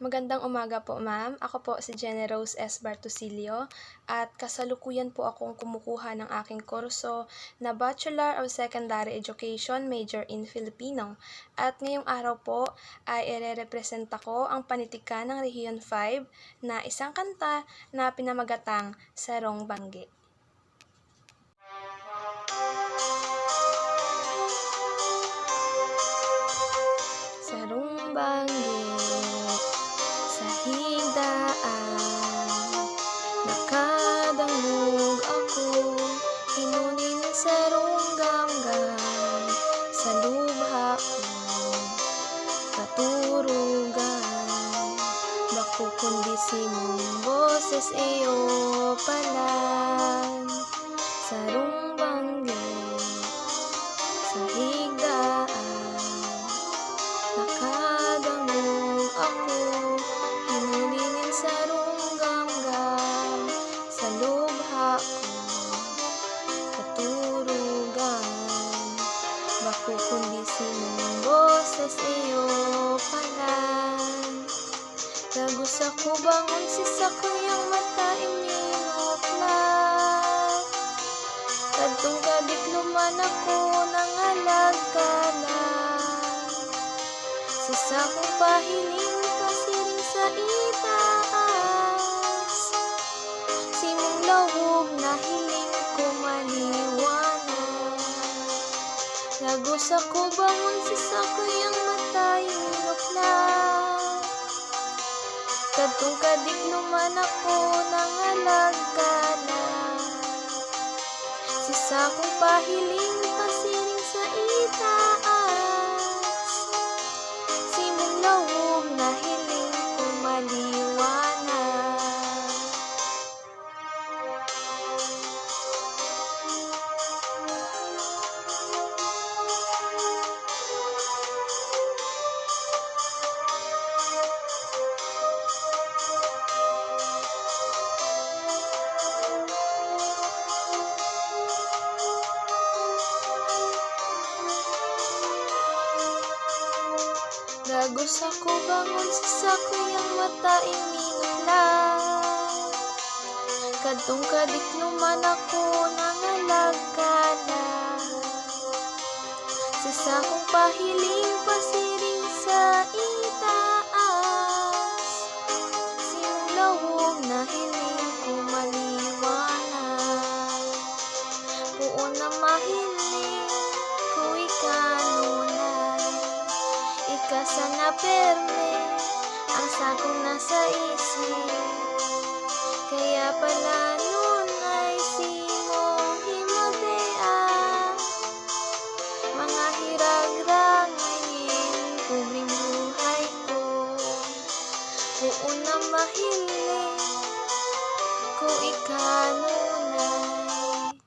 Magandang umaga po, ma'am. Ako po si Jenny Rose S. Bartosilio at kasalukuyan po akong kumukuha ng aking kurso na Bachelor of Secondary Education Major in Filipino. At ngayong araw po ay irerepresenta ko ang panitikan ng Region 5 na isang kanta na pinamagatang Sarong Banggi. Sarong banggi sa higdaan, nakadangog ako, hinunin sa runggamgam, sa lubha ko, katurugan, bako kundi simong boses iyo palan, sarong banggi sa higdaan, nakadangog ako, hinulingin sa runggamgam, sa lubha ko, katurugan, bako kundi simong boses iyo palan. Dagos ako bangon si sakuyang mata iminoklat, kadtong kadikluman ako nangalagkalan, sa sakong pahiling pasiring sa itaas, simong lawog na hiling ko maliwanag. Dagos ako bangon si sakuyang mata iminoklat, kadtong kadikluman ako nangalagkalan, sa sakong pahiling pasiring sa itaas, simong lawog na hiling ko maliwanag. Dagos ako bangon sa sakuyang mata iminuklat, kadtong kadikluman ako nangalagkalan, sa sakong pahiling pasiring sa itaas, simong lawog na hiling ko maliwanag. Puon na mahiling ko ikanunay, ikasa na perme ang sakong nasa isip, kaya pala nun ay simong himodea, mga hiragrangin kubring buhay ko. Puon na mahiling ko ikanunay,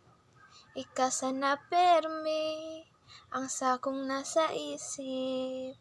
ikasa na perme ang sakong nasa isip,